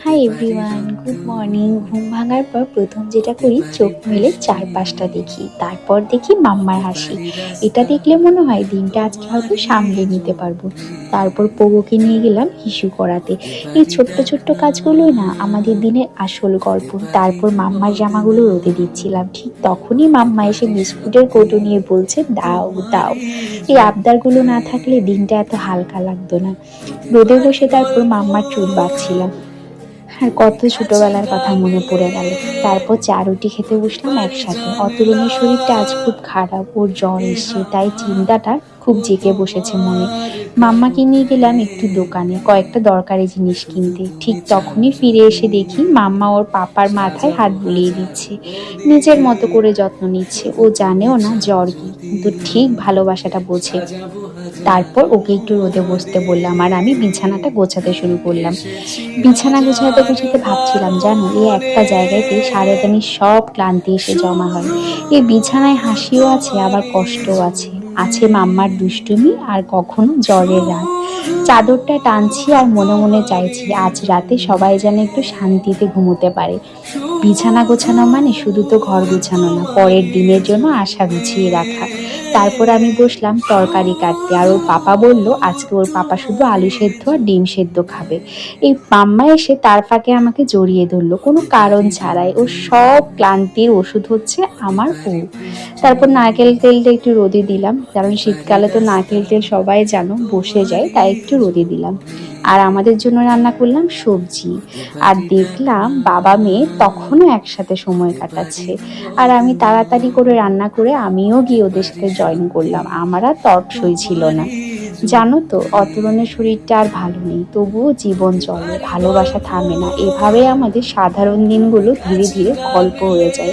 Hi everyone, good morning. ঘুম ভাঙার পর প্রথম যেটা করি চোখ মেলে চারপাশটা দেখি, তারপর দেখি মাম্মার হাসি। এটা দেখলে মনে হয় দিনটা আজকে হয়তো সামলে নিতে পারবো। তারপর পোগোকে নিয়ে গেলাম হিসু করাতে। এই ছোট্ট ছোট্ট কাজগুলোই না আমাদের দিনের আসল গল্প। তারপর মাম্মার জামাগুলো রোদে দিচ্ছিলাম, ঠিক তখনই মাম্মা এসে বিস্কুটের কৌটো নিয়ে বলছে দাও দাও। এই আবদারগুলো না থাকলে দিনটা এত হালকা লাগতো না। রোদে বসে তারপর মাম্মার চুল বাঁধছিলাম, আর কত ছোটবেলার কথা মনে পড়ে গেল। তারপর চা রুটি খেতে বসলাম একসাথে। অতরুণের শরীরটা আজ খুব খারাপ, ওর জ্বর এসছে, তাই চিন্তাটা খুব জেঁকে বসেছে মনে। মাম্মাকে নিয়ে গেলাম একটু দোকানে কয়েকটা দরকারি জিনিস কিনতে। ঠিক তখনই ফিরে এসে দেখি মাম্মা ওর পাপার মাথায় হাত বুলিয়ে দিচ্ছে, নিজের মতো করে যত্ন নিচ্ছে। ও জানেও না জ্বর কি, কিন্তু ঠিক ভালোবাসাটা বোঝে। তারপর ওকে একটু রোদে বসতে বললাম, আর আমি বিছানাটা গোছাতে শুরু করলাম। বিছানা গোছাতে গোছাতে ভাবছিলাম, জানো এই একটা জায়গাতে সারাদিনের সব ক্লান্তি এসে জমা হয়। এই বিছানায় হাসিও আছে, আবার কষ্টও আছে। আছে মাম্মার দুষ্টুমি, আর কখনো জ্বরের রাত। চাদরটা টানছি আর মনে মনে চাইছি আজ রাতে সবাই যেন একটু শান্তিতে ঘুমোতে পারে। বিছানা গোছানো মানে শুধু তো ঘর গোছানো না, পরের দিনের জন্য আশা গুছিয়ে রাখা। তারপর আমি বসলাম তরকারি কাটতে, আর ওর পাপা বলল আজকে ওর পাপা শুধু আলু সেদ্ধ আর ডিম সেদ্ধ খাবে। এই মাম্মা এসে তার ফাঁকে আমাকে জড়িয়ে ধরলো কোনো কারণ ছাড়াই। ওর সব ক্লান্তির ওষুধ হচ্ছে আমার ও। তারপর নারকেল তেলটা একটু রোদে দিলাম, কারণ শীতকালে তো নারকেল তেল সবাই জানো বসে যায়, তাই একটু রোদে দিলাম। আর আমাদের জন্য রান্না করলাম সবজি। আর দেখলাম বাবা মেয়ে তখনও একসাথে সময় কাটাচ্ছে। আর আমি তাড়াতাড়ি করে রান্না করে আমিও গিয়ে ওদের সাথে জয়েন করলাম। আমার আর তর্ক সই ছিল না। জানো তো অতুলনের শরীরটা আর ভালো নেই, তবুও জীবন চলে, ভালোবাসা থামে না। এভাবে আমাদের সাধারণ দিনগুলো ধীরে ধীরে গল্প হয়ে যায়।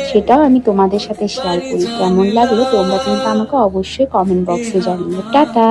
সেটাও আমি তোমাদের সাথে শেয়ার করি। কেমন লাগলো তোমরা কিন্তু আমাকে অবশ্যই কমেন্ট বক্সে জানিও। টাটা।